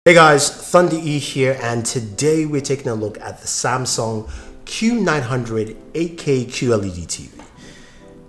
Hey guys, Thunder E here, and today we're taking a look at the Samsung Q900 8K QLED TV.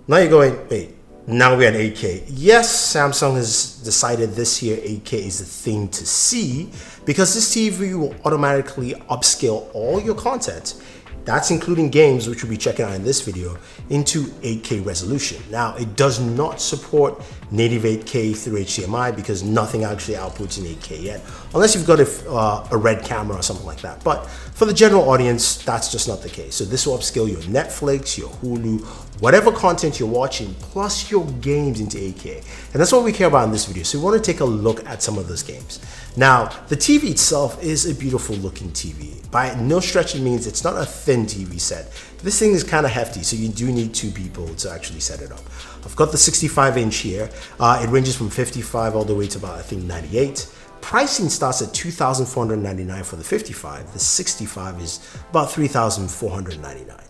Now you're going, wait, now we're at 8K. Yes, Samsung has decided this year 8K is the thing to see because this TV will automatically upscale all your content. That's including games, which we'll be checking out in this video, into 8K resolution. Now, it does not support native 8K through HDMI because nothing actually outputs in 8K yet, unless you've got a red camera or something like that. But for the general audience, that's just not the case. So this will upscale your Netflix, your Hulu, whatever content you're watching, plus your games into 8K. And that's what we care about in this video. So we want to take a look at some of those games. Now, the TV itself is a beautiful looking TV. By no stretch it means it's not a thin TV set. This thing is kind of hefty, so you do need two people to actually set it up. I've got the 65-inch here. It ranges from 55 all the way to about, I think, 98. Pricing starts at $2,499 for the 55. The 65 is about $3,499.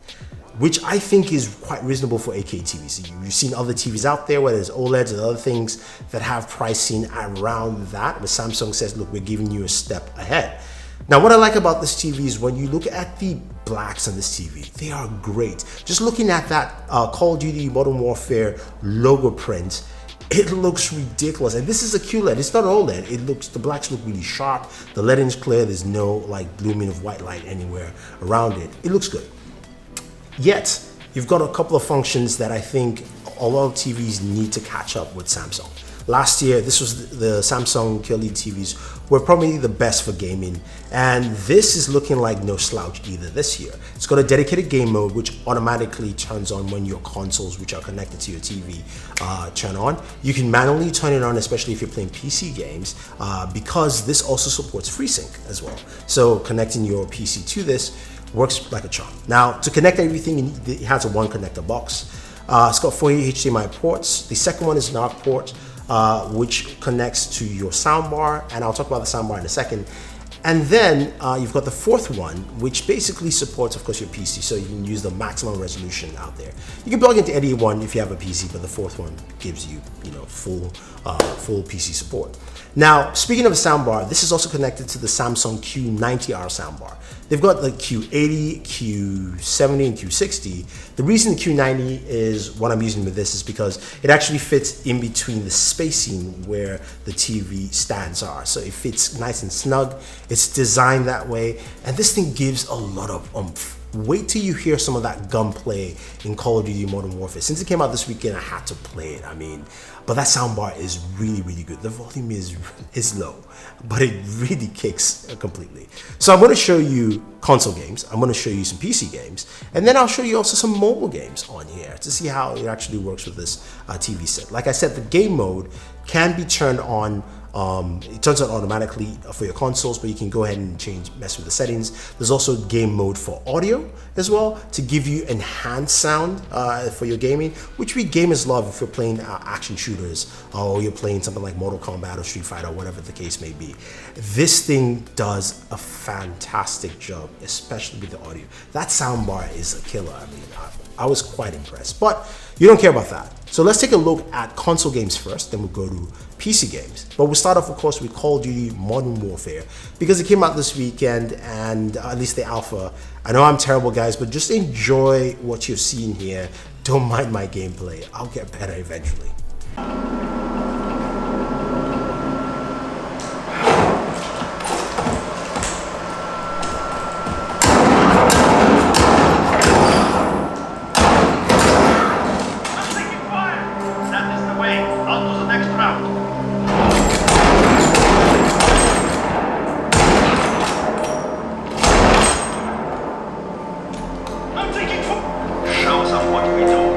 Which I think is quite reasonable for 8K TVs. You've seen other TVs out there where there's OLEDs and other things that have pricing around that, but Samsung says, look, we're giving you a step ahead. Now, what I like about this TV is when you look at the blacks on this TV, they are great. Just looking at that Call of Duty Modern Warfare logo print, it looks ridiculous. And this is a QLED, it's not OLED. The blacks look really sharp, the lettering is clear, there's no like blooming of white light anywhere around it. It looks good. Yet, you've got a couple of functions that I think a lot of TVs need to catch up with Samsung. Last year, this was the Samsung QLED TVs were probably the best for gaming, and this is looking like no slouch either this year. It's got a dedicated game mode which automatically turns on when your consoles which are connected to your TV turn on. You can manually turn it on, especially if you're playing PC games, because this also supports FreeSync as well. So connecting your PC to this works like a charm. Now, to connect everything, it has a one connector box. It's got 4 HDMI ports. The second one is an ARC port, which connects to your soundbar, and I'll talk about the soundbar in a second. And then you've got the fourth one, which basically supports, of course, your PC, so you can use the maximum resolution out there. You can plug into any one if you have a PC, but the fourth one gives you, full PC support. Now, speaking of a soundbar, this is also connected to the Samsung Q90R soundbar. They've got the Q80, Q70, and Q60. The reason the Q90 is what I'm using with this is because it actually fits in between the spacing where the TV stands are. So it fits nice and snug. It's designed that way. And this thing gives a lot of oomph. Wait till you hear some of that gunplay in Call of Duty Modern Warfare. Since it came out this weekend, I had to play it. But that soundbar is really, really good. The volume is low, but it really kicks completely. So I'm going to show you console games. I'm going to show you some PC games, and then I'll show you also some mobile games on here to see how it actually works with this TV set. Like I said, the game mode can be turned on. It turns on automatically for your consoles, but you can go ahead and mess with the settings. There's also game mode for audio as well to give you enhanced sound for your gaming, which we gamers love if you're playing action shooters or you're playing something like Mortal Kombat or Street Fighter or whatever the case may be. This thing does a fantastic job, especially with the audio. That soundbar is a killer. I was quite impressed, but you don't care about that. So let's take a look at console games first, then we'll go to PC games. But we'll start off, of course, with Call of Duty Modern Warfare because it came out this weekend, and at least the alpha. I know I'm terrible, guys, but just enjoy what you're seeing here. Don't mind my gameplay. I'll get better eventually. Show some what we do.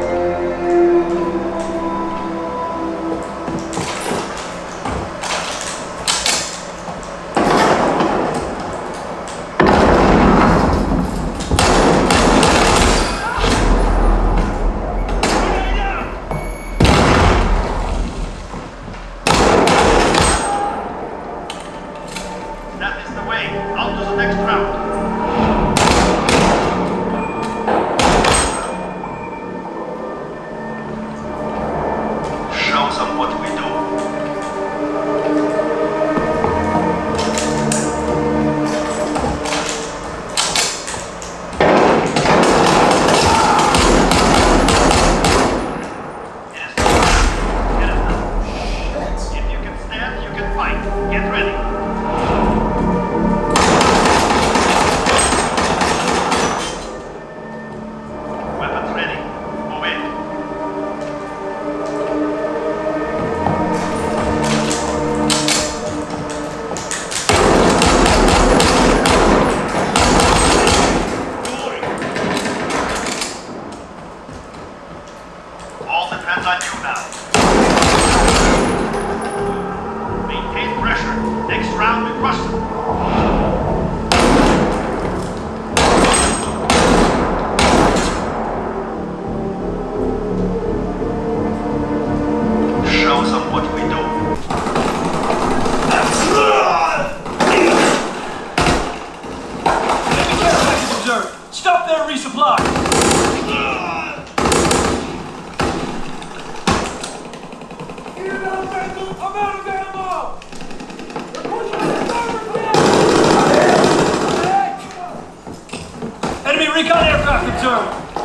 observed.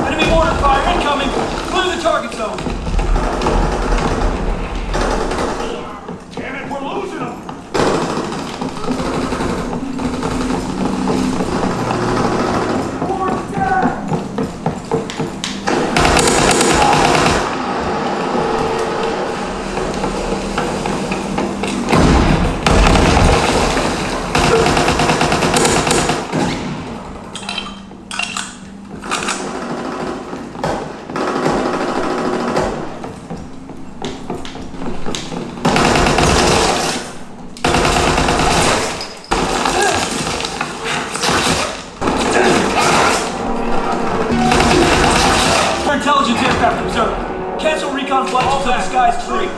Enemy mortar fire incoming. Clear the target zone. Damn it, we're losing them. Intelligence aircraft observed. Cancel recon flights until the sky's free.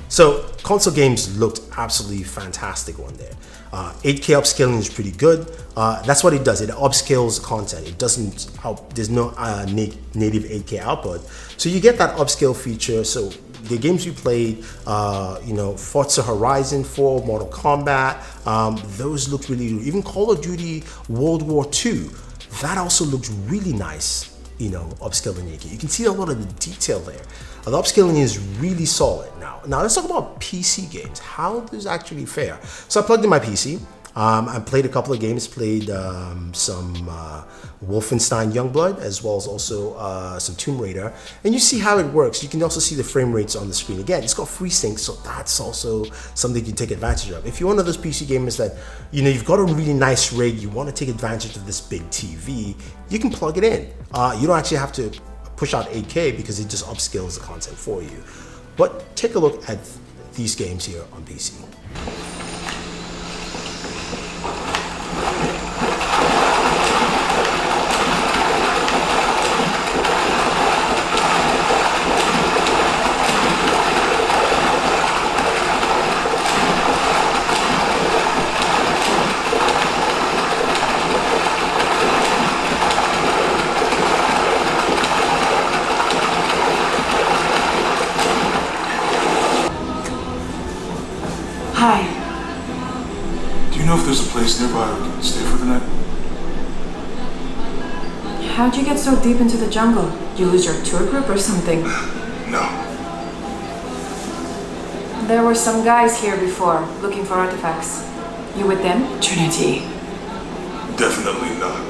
So console games looked absolutely fantastic on there. 8K upscaling is pretty good. That's what it does. It upscales content. It doesn't. There's no native 8K output, so you get that upscale feature. So the games we played, Forza Horizon 4, Mortal Kombat, those looked really good. Even Call of Duty World War II, that also looked really nice. Upscaling 8K. You can see a lot of the detail there. The upscaling is really solid. Now let's talk about PC games. How does it actually fare? So I plugged in my PC. I played a couple of games. Played some Wolfenstein Youngblood, as well as also some Tomb Raider. And you see how it works. You can also see the frame rates on the screen. Again, it's got FreeSync, so that's also something you take advantage of. If you're one of those PC gamers that, you've got a really nice rig, you want to take advantage of this big TV, you can plug it in. You don't actually have to push out 8K because it just upscales the content for you. But take a look at these games here on PC. Hi. Do you know if there's a place nearby we can stay for the night? How'd you get so deep into the jungle? You lose your tour group or something? No. There were some guys here before, looking for artifacts. You with them? Trinity. Definitely not.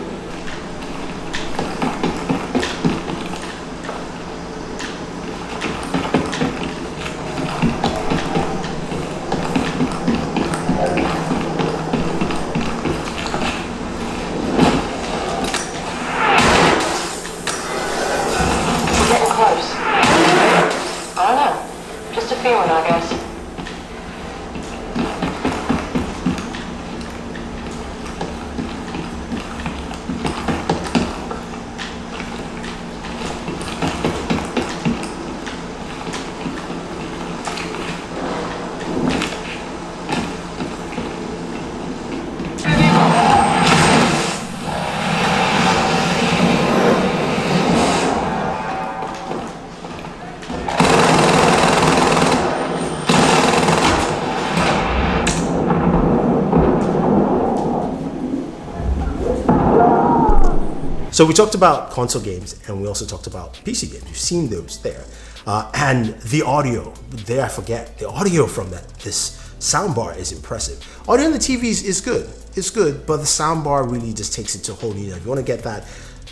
So we talked about console games and we also talked about PC games. You've seen those there. And the audio, there I forget, the audio from this soundbar is impressive. Audio on the TVs is good. It's good, but the soundbar really just takes it to a whole new level. If you want to get that,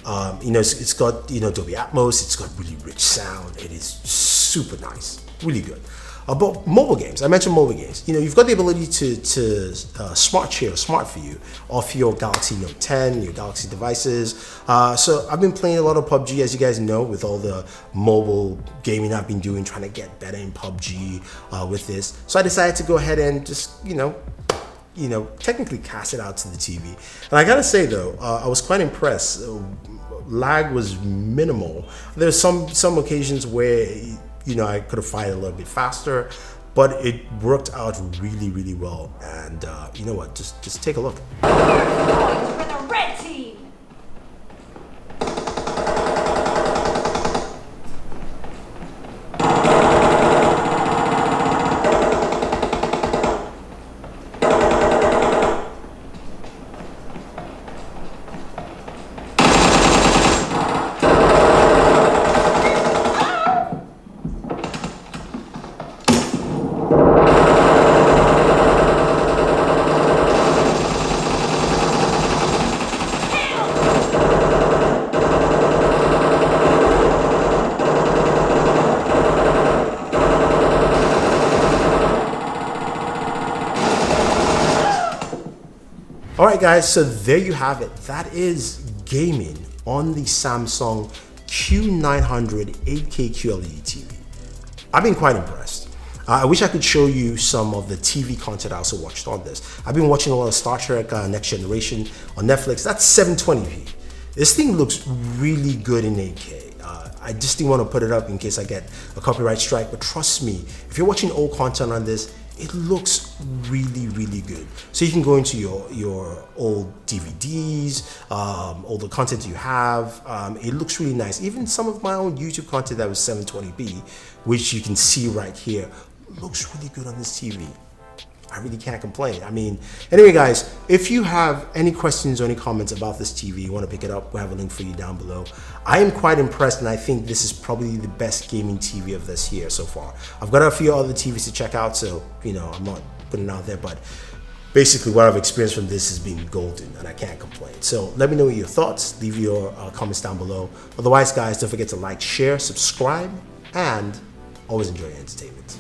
it's got, Dolby Atmos, it's got really rich sound. It is super nice, really good. But mobile games, I mentioned mobile games. You've got the ability to smart share, smart view off your Galaxy Note 10, your Galaxy devices. So I've been playing a lot of PUBG, as you guys know, with all the mobile gaming I've been doing, trying to get better in PUBG with this. So I decided to go ahead and just, technically cast it out to the TV. And I gotta say though, I was quite impressed. Lag was minimal. There's some occasions where I could have fired a little bit faster, but it worked out really, really well. And you know what? Just take a look. Points for the red team. All right, guys, so there you have it. That is gaming on the Samsung Q900 8K QLED TV. I've been quite impressed. I wish I could show you some of the TV content I also watched on this. I've been watching a lot of Star Trek Next Generation on Netflix. That's 720p. This thing looks really good in 8K. I just didn't want to put it up in case I get a copyright strike, but trust me, if you're watching old content on this, it looks really, really good. So you can go into your old DVDs, all the content you have. It looks really nice. Even some of my own YouTube content that was 720p, which you can see right here, looks really good on this TV. I really can't complain. Anyway, guys, if you have any questions or any comments about this TV, you want to pick it up, we'll have a link for you down below. I am quite impressed, and I think this is probably the best gaming TV of this year so far. I've got a few other TVs to check out, so, I'm not putting it out there, but basically what I've experienced from this has been golden, and I can't complain. So let me know your thoughts. Leave your comments down below. Otherwise, guys, don't forget to like, share, subscribe, and always enjoy your entertainment.